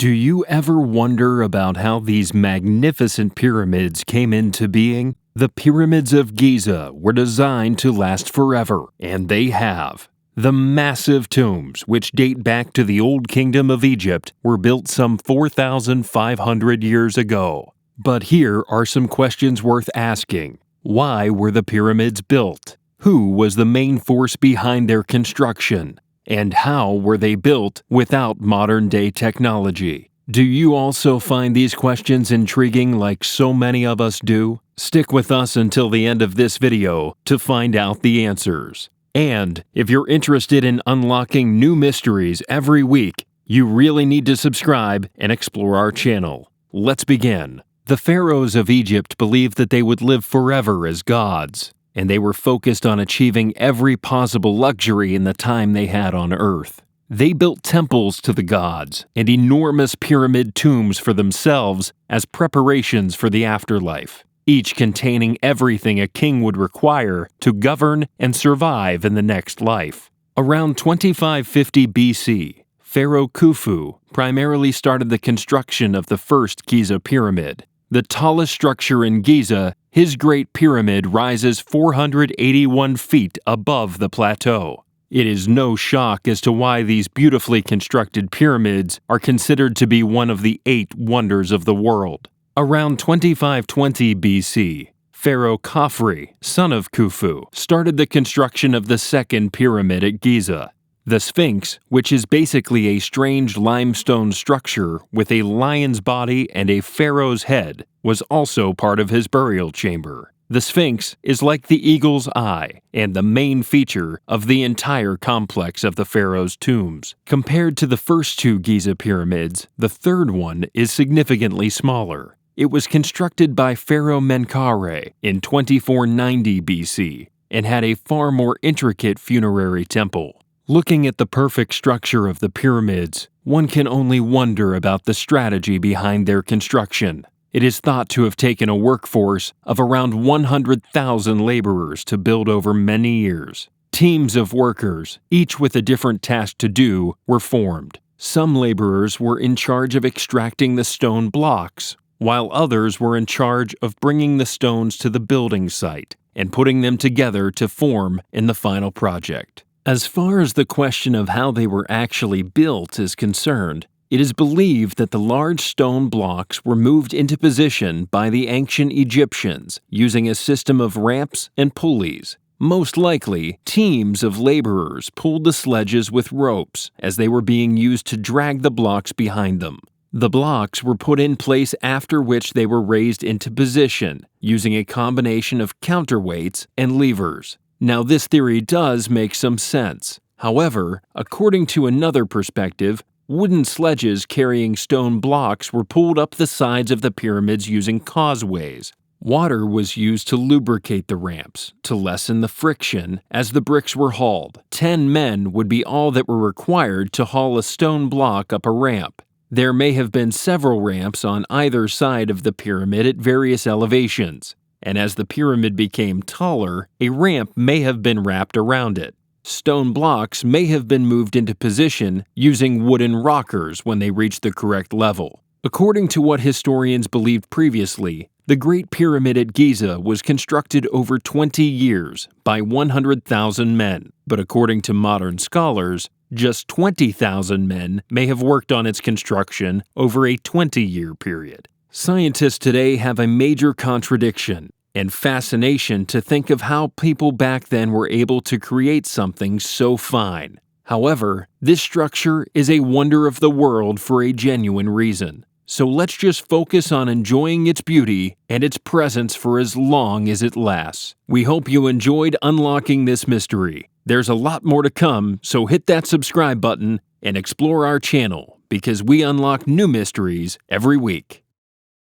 Do you ever wonder about how these magnificent pyramids came into being? The pyramids of Giza were designed to last forever, and they have. The massive tombs, which date back to the Old Kingdom of Egypt, were built some 4,500 years ago. But here are some questions worth asking. Why were the pyramids built? Who was the main force behind their construction? And how were they built without modern-day technology? Do you also find these questions intriguing like so many of us do? Stick with us until the end of this video to find out the answers. And if you're interested in unlocking new mysteries every week, you really need to subscribe and explore our channel. Let's begin. The pharaohs of Egypt believed that they would live forever as gods, and they were focused on achieving every possible luxury in the time they had on Earth. They built temples to the gods and enormous pyramid tombs for themselves as preparations for the afterlife, each containing everything a king would require to govern and survive in the next life. Around 2550 BC, Pharaoh Khufu primarily started the construction of the first Giza pyramid. The tallest structure in Giza, his Great Pyramid rises 481 feet above the plateau. It is no shock as to why these beautifully constructed pyramids are considered to be one of the 8 wonders of the world. Around 2520 BC, Pharaoh Khafre, son of Khufu, started the construction of the second pyramid at Giza. The Sphinx, which is basically a strange limestone structure with a lion's body and a pharaoh's head, was also part of his burial chamber. The Sphinx is like the eagle's eye and the main feature of the entire complex of the pharaoh's tombs. Compared to the first 2 Giza pyramids, the third one is significantly smaller. It was constructed by Pharaoh Menkaure in 2490 BC and had a far more intricate funerary temple. Looking at the perfect structure of the pyramids, one can only wonder about the strategy behind their construction. It is thought to have taken a workforce of around 100,000 laborers to build over many years. Teams of workers, each with a different task to do, were formed. Some laborers were in charge of extracting the stone blocks, while others were in charge of bringing the stones to the building site and putting them together to form in the final project. As far as the question of how they were actually built is concerned, it is believed that the large stone blocks were moved into position by the ancient Egyptians using a system of ramps and pulleys. Most likely, teams of laborers pulled the sledges with ropes as they were being used to drag the blocks behind them. The blocks were put in place after which they were raised into position using a combination of counterweights and levers. Now, this theory does make some sense. However, according to another perspective, wooden sledges carrying stone blocks were pulled up the sides of the pyramids using causeways. Water was used to lubricate the ramps, to lessen the friction as the bricks were hauled. 10 men would be all that were required to haul a stone block up a ramp. There may have been several ramps on either side of the pyramid at various elevations, and as the pyramid became taller, a ramp may have been wrapped around it. Stone blocks may have been moved into position using wooden rockers when they reached the correct level. According to what historians believed previously, the Great Pyramid at Giza was constructed over 20 years by 100,000 men, but according to modern scholars, just 20,000 men may have worked on its construction over a 20-year period. Scientists today have a major contradiction and fascination to think of how people back then were able to create something so fine. However, this structure is a wonder of the world for a genuine reason. So let's just focus on enjoying its beauty and its presence for as long as it lasts. We hope you enjoyed unlocking this mystery. There's a lot more to come, so hit that subscribe button and explore our channel because we unlock new mysteries every week.